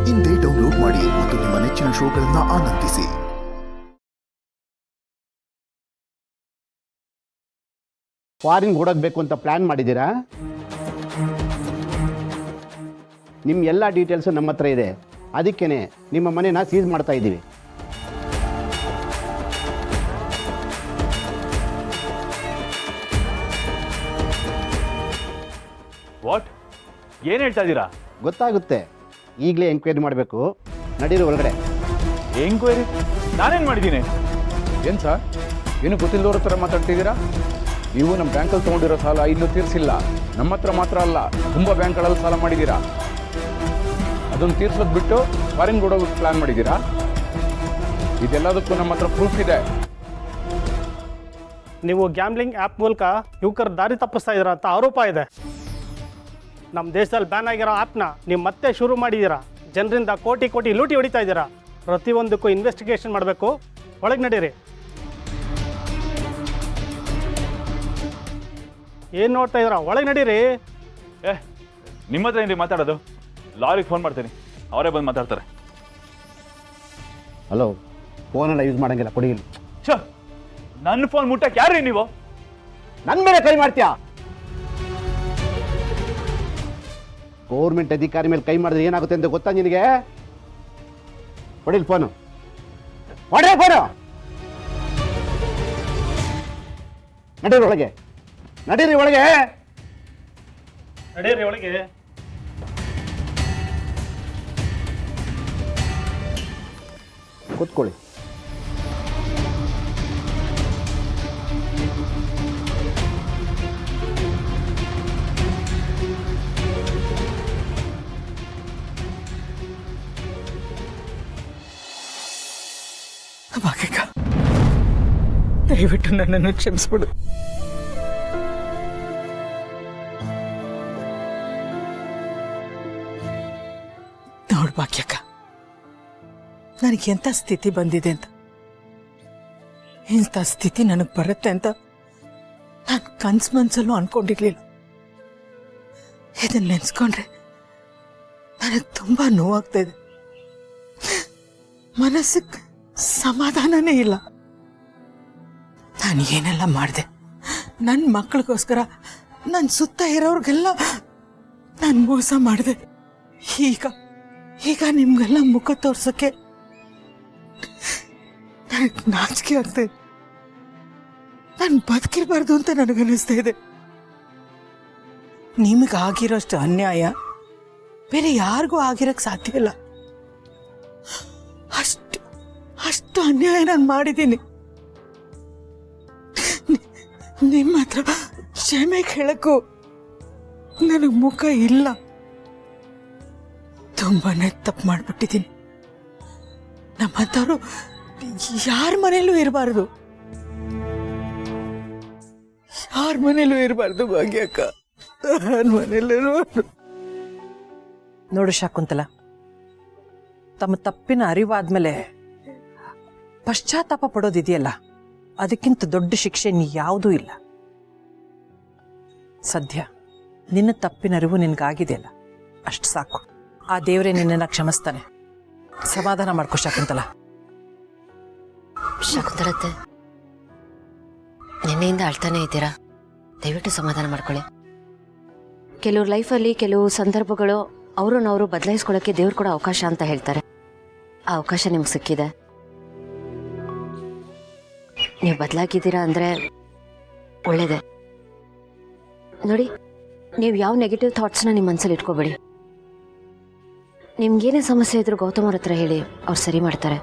ಇಂದೇ ಡೌನ್ಲೋಡ್ ಮಾಡಿ ಮತ್ತು ನಿಮ್ಮ ನೆಚ್ಚಿನ ಶೋಗಳನ್ನು ಆನಂದಿಸಿ. ಫಾರಿನ್ ಓಡೋಗಬೇಕು ಅಂತ ಪ್ಲಾನ್ ಮಾಡಿದ್ದೀರಾ? ನಿಮ್ಮ ಎಲ್ಲ ಡೀಟೇಲ್ಸು ನಮ್ಮ ಹತ್ರ ಇದೆ. ಅದಕ್ಕೇ ನಿಮ್ಮ ಮನೆನ ಸೀಸ್ ಮಾಡ್ತಾ ಇದ್ದೀವಿ. ವಾಟ್? ಏನು ಹೇಳ್ತಾ ಇದ್ದೀರಾ? ಗೊತ್ತಾಗುತ್ತೆ. ಈಗಲೇ ಎಂಕ್ವೈರಿ ಮಾಡಬೇಕು. ನಡೀರಿ ಒಳಗಡೆ. ಎಂಕ್ವೈರಿ? ನಾನೇನು ಮಾಡಿದ್ದೀನಿ? ಏನು ಸರ್, ಏನು ಗೊತ್ತಿಲ್ಲದವ್ರ ಥರ ಮಾತಾಡ್ತಿದ್ದೀರಾ? ನೀವು ನಮ್ಮ ಬ್ಯಾಂಕಲ್ಲಿ ತೊಗೊಂಡಿರೋ ಸಾಲ ಇನ್ನೂ ತೀರಿಸಿಲ್ಲ. ನಮ್ಮ ಹತ್ರ ಮಾತ್ರ ಅಲ್ಲ, ತುಂಬ ಬ್ಯಾಂಕ್ಗಳಲ್ಲಿ ಸಾಲ ಮಾಡಿದ್ದೀರಾ. ಅದನ್ನು ತೀರ್ಸೋದು ಬಿಟ್ಟು ಫಾರಿನ್ ಕೊಡೋಕೆ ಪ್ಲ್ಯಾನ್ ಮಾಡಿದ್ದೀರಾ. ಇದೆಲ್ಲದಕ್ಕೂ ನಮ್ಮ ಹತ್ರ ಪ್ರೂಫ್ ಇದೆ. ನೀವು ಗ್ಯಾಮ್ಲಿಂಗ್ ಆ್ಯಪ್ ಮೂಲಕ ಯುವಕರ ದಾರಿ ತಪ್ಪಿಸ್ತಾ ಇದ್ದೀರಾ ಅಂತ ಆರೋಪ ಇದೆ. ನಮ್ಮ ದೇಶದಲ್ಲಿ ಬ್ಯಾನ್ ಆಗಿರೋ ಆ್ಯಪ್ನ ನೀವು ಮತ್ತೆ ಶುರು ಮಾಡಿದ್ದೀರಾ. ಜನರಿಂದ ಕೋಟಿ ಕೋಟಿ ಲೂಟಿ ಹೊಡಿತಾ ಇದ್ದೀರಾ. ಪ್ರತಿಯೊಂದಕ್ಕೂ ಇನ್ವೆಸ್ಟಿಗೇಷನ್ ಮಾಡಬೇಕು. ಒಳಗೆ ನಡೀರಿ. ಏನು ನೋಡ್ತಾ ಇದ್ದೀರಾ? ಒಳಗೆ ನಡೀರಿ. ನಿಮ್ಮ ಹತ್ರ ಏನ್ರಿ ಮಾತಾಡೋದು? ಲಾರಿಗೆ ಫೋನ್ ಮಾಡ್ತೀನಿ, ಅವರೇ ಬಂದು ಮಾತಾಡ್ತಾರೆ. ಹಲೋ, ಫೋನೆಲ್ಲ ಯೂಸ್ ಮಾಡೋಂಗಿಲ್ಲ, ಕೊಡಿ. ನನ್ನ ಫೋನ್ ಮುಟ್ಟಕ್ಕೆ ಯಾರ್ರಿ ನೀವು? ನನ್ನ ಮೇಲೆ ಕೈ ಮಾಡ್ತೀಯಾ? ಗೌರ್ಮೆಂಟ್ ಅಧಿಕಾರಿ ಮೇಲೆ ಕೈ ಮಾಡಿದ್ರೆ ಏನಾಗುತ್ತೆ ಅಂತ ಗೊತ್ತಾ ನಿನಗೆ? ಕೊಡಿಲ್ ಫೋನು. ಕೊಡಿ ಫೋನು. ನಡೀರಿ ಒಳಗೆ. ನಡೀರಿ ಒಳಗೆ. ನಡೀರಿ ಒಳಗೆ. ಕೂತ್ಕೊಳ್ಳಿ. ಭಾಗ್ಯಕ್ಕ, ದಯವಿಟ್ಟು ನನ್ನನ್ನು ಕ್ಷಮಿಸ್ಬಿಡು. ನೋಡು ಭಾಗ್ಯಕ್ಕ, ನನಗೆ ಎಂಥ ಸ್ಥಿತಿ ಬಂದಿದೆ ಅಂತ, ಇಂಥ ಸ್ಥಿತಿ ನನಗೆ ಬರುತ್ತೆ ಅಂತ ನಾನು ಕನ್ಸು ಮನ್ಸಲ್ಲೂ ಅನ್ಕೊಂಡಿರ್ಲಿಲ್ಲ. ಇದನ್ನ ನೆನ್ಸ್ಕೊಂಡ್ರೆ ನನಗೆ ತುಂಬಾ ನೋವಾಗ್ತಾ ಇದೆ. ಮನಸ್ಸಿಗೆ ಸಮಾಧಾನನೇ ಇಲ್ಲ. ನಾನು ಏನೆಲ್ಲ ಮಾಡಿದೆ, ನನ್ನ ಮಕ್ಕಳಿಗೋಸ್ಕರ ನನ್ನ ಸುತ್ತ ಇರೋರ್ಗೆಲ್ಲ ನಾನು ಮೋಸ ಮಾಡಿದೆ. ಈಗ ನಿಮ್ಗೆಲ್ಲ ಮುಖ ತೋರ್ಸಕ್ಕೆ ನನಗೆ ನಾಚಿಕೆ ಆಗ್ತಾ ಇದೆ. ನಾನು ಬದುಕಿರಬಾರ್ದು ಅಂತ ನನಗನ್ನಿಸ್ತಾ ಇದೆ. ನಿಮಗಾಗಿರೋಷ್ಟು ಅನ್ಯಾಯ ಬೇರೆ ಯಾರಿಗೂ ಆಗಿರಕ್ಕೆ ಸಾಧ್ಯ ಇಲ್ಲ. ಅಷ್ಟು ಅನ್ಯಾಯ ನಾನು ಮಾಡಿದ್ದೀನಿ. ನಿಮ್ಮ ಹತ್ರ ಕ್ಷಮೆ ಕೇಳಕ್ಕೂ ನನಗೆ ಮುಖ ಇಲ್ಲ. ತುಂಬಾನೇ ತಪ್ಪು ಮಾಡಿಬಿಟ್ಟಿದ್ದೀನಿ. ನಮ್ಮಂಥವ್ರು ಯಾರ ಮನೇಲೂ ಇರಬಾರ್ದು, ಯಾರ ಮನೇಲೂ ಇರಬಾರ್ದು ಭಾಗ್ಯಕ್ಕ, ಯಾರ ಮನೇಲೂ ಇರಬಾರ್ದು. ನೋಡು ಶಾಕುಂತಲ, ತಮ್ಮ ತಪ್ಪಿನ ಅರಿವಾದ್ಮೇಲೆ ಪಶ್ಚಾತ್ತಾಪ ಪಡೋದಿದೆಯಲ್ಲ, ಅದಕ್ಕಿಂತ ದೊಡ್ಡ ಶಿಕ್ಷೆ ಯಾವುದೂ ಇಲ್ಲ. ಸದ್ಯ ನಿನ್ನ ತಪ್ಪಿನ ಅರಿವು ನಿನಗಾಗಿದೆಯಲ್ಲ, ಅಷ್ಟು ಸಾಕು. ಆ ದೇವರೇ ನಿನ್ನನ್ನು ಕ್ಷಮಿಸ್ತಾನೆ. ಸಮಾಧಾನ ಮಾಡ್ಕೋ ಶಾಕುಂತಲ. ಶಕುಂತಲತ್ತೆ, ನಿನ್ನೆಯಿಂದ ಅಳ್ತಾನೆ ಇದ್ದೀರಾ. ದಯವಿಟ್ಟು ಸಮಾಧಾನ ಮಾಡ್ಕೊಳ್ಳಿ. ಕೆಲವ್ರ ಲೈಫಲ್ಲಿ ಕೆಲವು ಸಂದರ್ಭಗಳು ಅವ್ರನ್ನವರು ಬದಲಾಯಿಸ್ಕೊಳ್ಳೋಕ್ಕೆ ದೇವ್ರು ಕೂಡ ಅವಕಾಶ ಅಂತ ಹೇಳ್ತಾರೆ. ಆ ಅವಕಾಶ ನಿಮ್ಗೆ ಸಿಕ್ಕಿದೆ. ನೀವು ಬದಲಾಗಿದ್ದೀರಾ ಅಂದರೆ ಒಳ್ಳೇದೆ. ನೋಡಿ, ನೀವು ಯಾವ ನೆಗೆಟಿವ್ ಥಾಟ್ಸ್ನ ನಿಮ್ಮ ಮನಸ್ಸಲ್ಲಿ ಇಟ್ಕೋಬೇಡಿ. ನಿಮ್ಗೇನೇ ಸಮಸ್ಯೆ ಇದ್ರೂ ಗೌತಮ್ ಅವ್ರ ಹತ್ರ ಹೇಳಿ, ಅವ್ರು ಸರಿ ಮಾಡ್ತಾರೆ.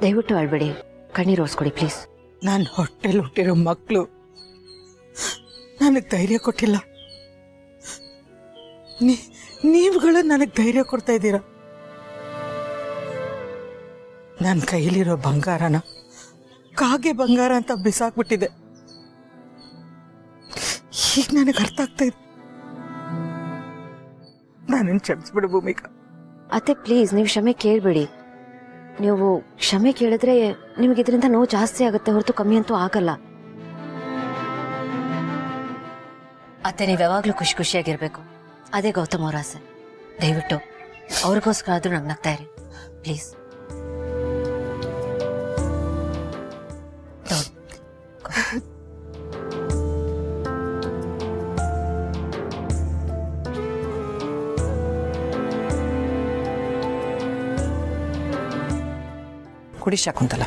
ದಯವಿಟ್ಟು ಅಳ್ಬೇಡಿ, ಕಣ್ಣೀರು ಒರೆಸ್ಕೊಡಿ ಪ್ಲೀಸ್. ನಾನು ಹೊಟ್ಟೆಲಿ ಹುಟ್ಟಿರೋ ಮಕ್ಕಳು ನನಗೆ ಧೈರ್ಯ ಕೊಟ್ಟಿಲ್ಲ. ನೀವುಗಳು ನನಗೆ ಧೈರ್ಯ ಕೊಡ್ತಾ ಇದ್ದೀರಾ. ನನ್ನ ಕೈಲಿರೋ ಬಂಗಾರನ ಕಾಗೆ ಬಂಗಾರ ಅಂತ ಬಿಸಾಕ್ಬಿಟ್ಟಿದೆ. ಈಗ ನನಗೆ ಅರ್ಥ ಆಗ್ತಾ ಇದೆ. ನಾನೇನು ಕ್ಷಮಿಸ್ಬಿಡು ಭೂಮಿಕಾ. ಅತ್ತೆ ಪ್ಲೀಸ್, ನೀವು ಕ್ಷಮೆ ಕೇಳಬೇಡಿ. ನೀವು ಕ್ಷಮೆ ಕೇಳಿದ್ರೆ ನಿಮಗೆ ಇದರಿಂದ ನೋವು ಜಾಸ್ತಿ ಆಗುತ್ತೆ ಹೊರತು ಕಮ್ಮಿ ಅಂತೂ ಆಗಲ್ಲ. ಅತ್ತೆ ನೀವು ಯಾವಾಗಲೂ ಖುಷಿಯಾಗಿರ್ಬೇಕು, ಅದೇ ಗೌತಮ್ ಅವರ ಆಸೆ. ದಯವಿಟ್ಟು ಅವ್ರಿಗೋಸ್ಕರ ಆದ್ರೂ ನಂಗೆ ನಗ್ತಾ ಇರಿ ಪ್ಲೀಸ್. ಕುಡಿ ಶಕುಂತಲ.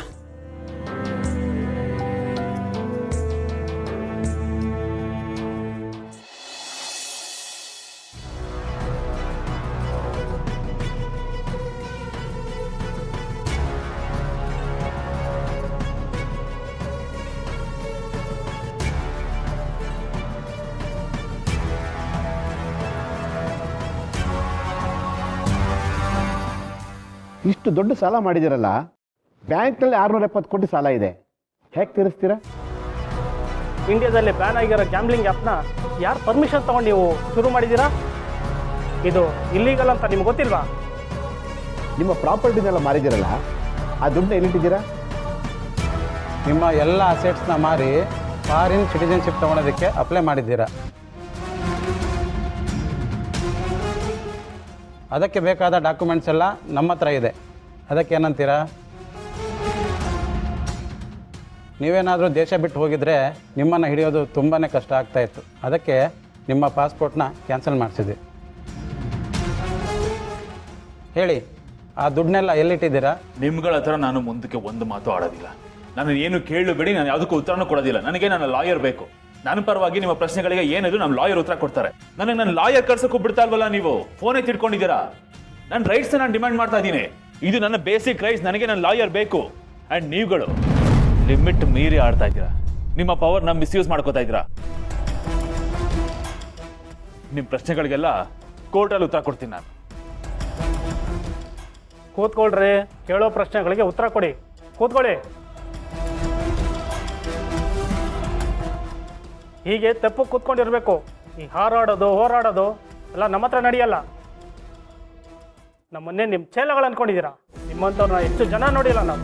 ಇಷ್ಟು ದೊಡ್ಡ ಸಾಲ ಮಾಡಿದಿರಲ್ಲ, ಬ್ಯಾಂಕ್ನಲ್ಲಿ 670 ಕೋಟಿ ಸಾಲ ಇದೆ, ಹೇಗೆ ತೀರಿಸ್ತೀರಾ? ಇಂಡಿಯಾದಲ್ಲಿ ಬ್ಯಾನ್ ಆಗಿರೋ ಗ್ಯಾಮ್ಲಿಂಗ್ ಆ್ಯಪ್ನ ಯಾರು ಪರ್ಮಿಷನ್ ತೊಗೊಂಡು ನೀವು ಶುರು ಮಾಡಿದ್ದೀರಾ? ಇದು ಇಲ್ಲೀಗಲ್ ಅಂತ ನಿಮ್ಗೆ ಗೊತ್ತಿಲ್ವಾ? ನಿಮ್ಮ ಪ್ರಾಪರ್ಟಿನೆಲ್ಲ ಮಾರಿದಿರಲ್ಲ, ಆ ದುಡ್ಡನ್ನ ಎಲ್ಲಿಟ್ಟಿದ್ದೀರಾ? ನಿಮ್ಮ ಎಲ್ಲ ಅಸೆಟ್ಸ್ನ ಮಾರಿ ಫಾರಿನ್ ಸಿಟಿಜನ್ಶಿಪ್ ತೊಗೊಳೋದಕ್ಕೆ ಅಪ್ಲೈ ಮಾಡಿದ್ದೀರಾ. ಅದಕ್ಕೆ ಬೇಕಾದ ಡಾಕ್ಯುಮೆಂಟ್ಸ್ ಎಲ್ಲ ನಮ್ಮ ಹತ್ರ ಇದೆ. ಅದಕ್ಕೆ ಏನಂತೀರಾ? ನೀವೇನಾದರೂ ದೇಶ ಬಿಟ್ಟು ಹೋಗಿದ್ರೆ ನಿಮ್ಮನ್ನು ಹಿಡಿಯೋದು ತುಂಬಾ ಕಷ್ಟ ಆಗ್ತಾಯಿತ್ತು. ಅದಕ್ಕೆ ನಿಮ್ಮ ಪಾಸ್ಪೋರ್ಟ್ನ ಕ್ಯಾನ್ಸಲ್ ಮಾಡಿಸಿದ್ವಿ. ಹೇಳಿ, ಆ ದುಡ್ಡನ್ನೆಲ್ಲ ಎಲ್ಲಿಟ್ಟಿದ್ದೀರಾ? ನಿಮ್ಗಳ ಹತ್ರ ನಾನು ಮುಂದಕ್ಕೆ ಒಂದು ಮಾತು ಆಡೋದಿಲ್ಲ. ನಾನು ಏನು ಕೇಳಬೇಡಿ, ನಾನು ಯಾವುದಕ್ಕೂ ಉತ್ತರನೂ ಕೊಡೋದಿಲ್ಲ. ನನಗೆ ನನ್ನ ಲಾಯರ್ ಬೇಕು. ನನ್ನ ಪರವಾಗಿ ನಿಮ್ಮ ಪ್ರಶ್ನೆಗಳಿಗೆ ಏನಿದ್ರು ನಮ್ಮ ಲಾಯರ್ ಉತ್ತರ ಕೊಡ್ತಾರೆ. ನನಗೆ ನನ್ನ ಲಾಯರ್ ಕರ್ಸಕ್ಕೂ ಬಿಡ್ತಾ ಇಲ್ವಲ್ಲ ನೀವು? ಫೋನೇ ತಿಳ್ಕೊಂಡಿದ್ದೀರಾ? ನನ್ನ ರೈಟ್ಸ್ ನಾನು ಡಿಮ್ಯಾಂಡ್ ಮಾಡ್ತಾ ಇದ್ದೀನಿ. ಇದು ನನ್ನ ಬೇಸಿಕ್ ರೈಟ್ಸ್. ನನಗೆ ನನ್ನ ಲಾಯರ್ ಬೇಕು. ಆ್ಯಂಡ್ ನೀವುಗಳು ಲಿಮಿಟ್ ಮೀರಿ ಆಡ್ತಾ ಇದ್ದೀರಾ. ನಿಮ್ಮ ಪವರ್ನ ಮಿಸ್ಯೂಸ್ ಮಾಡ್ಕೋತಾ ಇದ್ದೀರಾ. ನಿಮ್ಮ ಪ್ರಶ್ನೆಗಳಿಗೆಲ್ಲ ಕೋರ್ಟಲ್ಲಿ ಉತ್ತರ ಕೊಡ್ತೀನಿ ನಾನು. ಕೂತ್ಕೊಳ್ರಿ, ಕೇಳೋ ಪ್ರಶ್ನೆಗಳಿಗೆ ಉತ್ತರ ಕೊಡಿ. ಕೂತ್ಕೊಳ್ಳಿ. ಹೀಗೆ ತೆಪ್ಪು ಕೂತ್ಕೊಂಡಿರ್ಬೇಕು. ಈ ಹಾರಾಡೋದು ಹೋರಾಡೋದು ಎಲ್ಲ ನಮ್ಮ ಹತ್ರ ನಡೆಯಲ್ಲ. ನಮ್ಮನ್ನೇ ನಿಮ್ಮ ಚೇಲಗಳು ಅನ್ಕೊಂಡಿದ್ದೀರಾ. ನಿಮ್ಮಂಥವ್ರನ್ನ ಹೆಚ್ಚು ಜನ ನೋಡಿಲ್ಲ ನಾವು.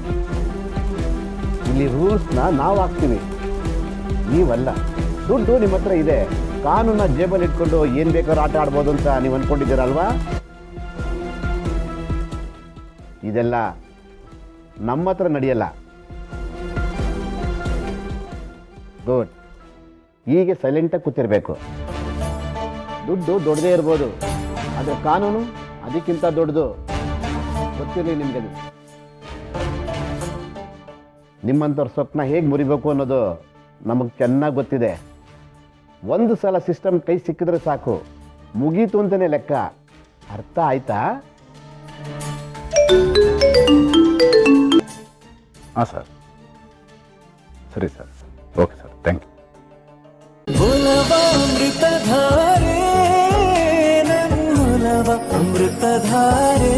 ಇಲ್ಲಿ ರೂಲ್ಸ್ನ ನಾವು ಹಾಕ್ತೀವಿ, ನೀವಲ್ಲ. ದುಡ್ಡು ನಿಮ್ಮ ಹತ್ರ ಇದೆ, ಕಾನೂನ ಜೇಬಲ್ಲಿ ಇಟ್ಕೊಂಡು ಏನು ಬೇಕಾದ್ರೂ ಆಟ ಆಡ್ಬೋದು ಅಂತ ನೀವು ಅಂದ್ಕೊಂಡಿದ್ದೀರಲ್ವಾ? ಇದೆಲ್ಲ ನಮ್ಮ ಹತ್ರ ನಡೆಯಲ್ಲ. ಗುಡ್. ಹೀಗೆ ಸೈಲೆಂಟಾಗಿ ಕೂತಿರ್ಬೇಕು. ದುಡ್ಡು ದೊಡ್ಡದೇ ಇರ್ಬೋದು, ಆದರೆ ಕಾನೂನು ಅದಕ್ಕಿಂತ ದೊಡ್ಡದು. ಗೊತ್ತಿರಲಿ ನಿಮಗೆ. ನಿಮ್ಮಂಥವ್ರ ಸ್ವಪ್ನ ಹೇಗೆ ಮುರಿಬೇಕು ಅನ್ನೋದು ನಮಗೆ ಚೆನ್ನಾಗಿ ಗೊತ್ತಿದೆ. ಒಂದು ಸಲ ಸಿಸ್ಟಮ್ ಕೈ ಸಿಕ್ಕಿದ್ರೆ ಸಾಕು, ಮುಗೀತು ಅಂತಲೇ ಲೆಕ್ಕ. ಅರ್ಥ ಆಯ್ತಾ? ಹಾಂ ಸರ್, ಸರಿ sir, okay sir, thank you. Amruthadhaare